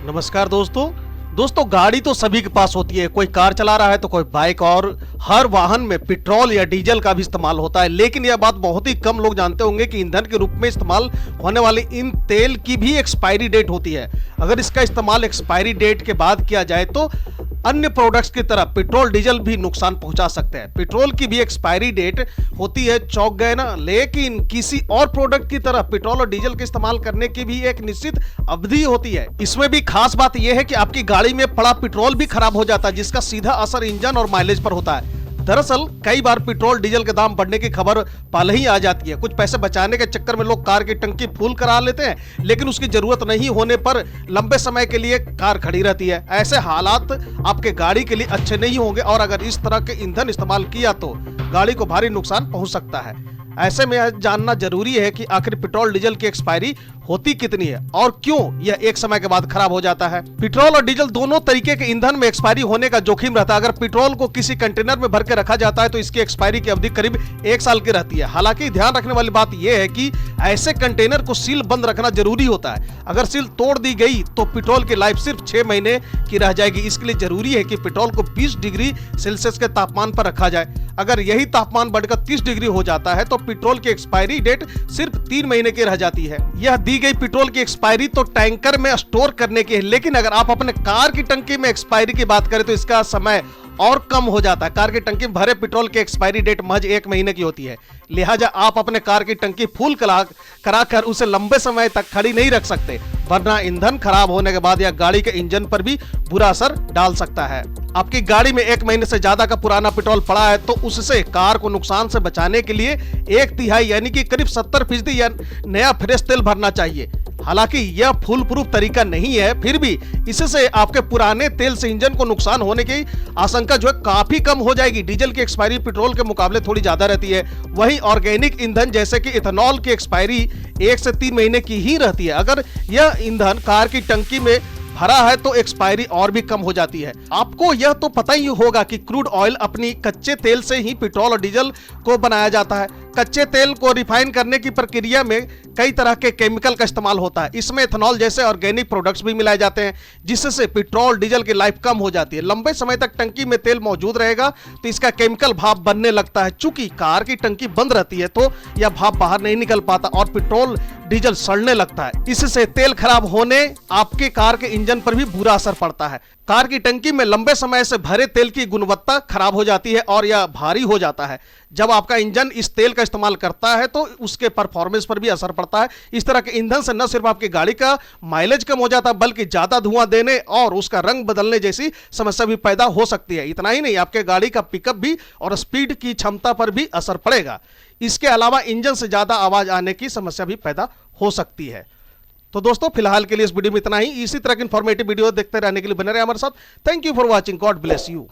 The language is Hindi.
नमस्कार दोस्तों गाड़ी तो सभी के पास होती है। कोई कार चला रहा है तो कोई बाइक, और हर वाहन में पेट्रोल या डीजल का भी इस्तेमाल होता है। लेकिन यह बात बहुत ही कम लोग जानते होंगे कि ईंधन के रूप में इस्तेमाल होने वाले इन तेल की भी एक्सपायरी डेट होती है। अगर इसका इस्तेमाल एक्सपायरी डेट के बाद किया जाए तो अन्य प्रोडक्ट्स की तरह पेट्रोल डीजल भी नुकसान पहुंचा सकते हैं। पेट्रोल की भी एक्सपायरी डेट होती है, चौंक गए ना। लेकिन किसी और प्रोडक्ट की तरह पेट्रोल और डीजल के इस्तेमाल करने की भी एक निश्चित अवधि होती है। इसमें भी खास बात यह है कि आपकी गाड़ी में पड़ा पेट्रोल भी खराब हो जाता है, जिसका सीधा असर इंजन और माइलेज पर होता है। दरअसल कई बार पेट्रोल डीजल के दाम बढ़ने की खबर पहले ही आ जाती है। कुछ पैसे बचाने के चक्कर में लोग कार की टंकी फुल करा लेते हैं, लेकिन उसकी जरूरत नहीं होने पर लंबे समय के लिए कार खड़ी रहती है। ऐसे हालात आपके गाड़ी के लिए अच्छे नहीं होंगे, और अगर इस तरह के ईंधन इस्तेमाल किया तो गाड़ी को भारी नुकसान पहुंच सकता है। ऐसे में जानना जरूरी है कि आखिर पेट्रोल डीजल की एक्सपायरी होती कितनी है और क्यों यह एक समय के बाद खराब हो जाता है। पेट्रोल और डीजल दोनों तरीके के ईंधन में एक्सपायरी होने का जोखिम रहता है। अगर पेट्रोल को किसी कंटेनर में भर के रखा जाता है तो इसकी एक्सपायरी की अवधि करीब 1 साल की रहती है। हालांकि ध्यान रखने वाली बात यह है कि ऐसे कंटेनर को सील बंद रखना जरूरी होता है। अगर सील तोड़ दी गई तो पेट्रोल की लाइफ सिर्फ 6 महीने की रह जाएगी। इसके लिए जरूरी है कि पेट्रोल को 20 डिग्री सेल्सियस के तापमान पर रखा जाए। अगर यही तापमान बढ़कर 30 डिग्री हो जाता है तो पेट्रोल की एक्सपायरी डेट सिर्फ 3 महीने की रह जाती है। यह दी गई पेट्रोल की एक्सपायरी तो टैंकर में स्टोर करने की है, लेकिन अगर आप अपने कार की टंकी में एक्सपायरी की बात करें तो इसका समय और कम हो जाता है। कार की टंकी में भरे पेट्रोल की एक्सपायरी डेट महज 1 महीने की होती है। लिहाजा आप अपने कार की टंकी फुल कराकर उसे लंबे समय तक खड़ी नहीं रख सकते, वरना ईंधन खराब होने के बाद यह गाड़ी के इंजन पर भी बुरा असर डाल सकता है। आपकी गाड़ी में 1 महीने से ज्यादा का पुराना पेट्रोल पड़ा है तो उससे कार को नुकसान से बचाने के लिए 1/3 यानी कि करीब 70% या नया फ्रेश तेल भरना चाहिए। हालांकि यह फुल प्रूफ तरीका नहीं है, फिर भी इससे आपके पुराने तेल से इंजन को नुकसान होने की आशंका जो है काफी कम हो जाएगी। डीजल की एक्सपायरी पेट्रोल के मुकाबले थोड़ी ज्यादा रहती है। वहीं ऑर्गेनिक ईंधन जैसे कि इथेनॉल की एक्सपायरी 1 से 3 महीने की ही रहती है। अगर यह ईंधन कार की टंकी में भरा है तो एक्सपायरी और भी कम हो जाती है। आपको यह तो पता ही होगा कि क्रूड ऑयल अपनी कच्चे तेल से ही पेट्रोल और डीजल को बनाया जाता है। कच्चे तेल को रिफाइन करने की प्रक्रिया में कई तरह के केमिकल का इस्तेमाल होता है। इसमें इथेनॉल जैसे ऑर्गेनिक प्रोडक्ट्स भी मिलाए जाते हैं, जिससे पेट्रोल डीजल की लाइफ कम हो जाती है। लंबे समय तक टंकी में तेल मौजूद रहेगा तो इसका केमिकल भाप बनने लगता है। चूंकि कार की टंकी बंद रहती है तो यह भाप बाहर नहीं निकल पाता और पेट्रोल डीजल सड़ने लगता है। इससे तेल खराब होने आपके कार के इंजन पर भी बुरा असर पड़ता है। कार की टंकी में लंबे समय से भरे तेल की गुणवत्ता खराब हो जाती है और यह भारी हो जाता है। जब आपका इंजन इस तेल का इस्तेमाल करता है तो उसके परफॉर्मेंस पर भी असर पड़ता है। इस तरह के ईंधन से न सिर्फ आपकी गाड़ी का माइलेज कम हो जाता है, बल्कि ज्यादा धुआं देने और उसका रंग बदलने जैसी समस्या भी पैदा हो सकती है। इतना ही नहीं, आपके गाड़ी का पिकअप भी और स्पीड की क्षमता पर भी असर पड़ेगा। इसके अलावा इंजन से ज्यादा आवाज आने की समस्या भी पैदा हो सकती है। तो दोस्तों फिलहाल के लिए इस वीडियो में इतना ही। इसी तरह की इंफॉर्मेटिव वीडियो देखते रहने के लिए बने रहे हमारे साथ। Thank you for watching. God bless you.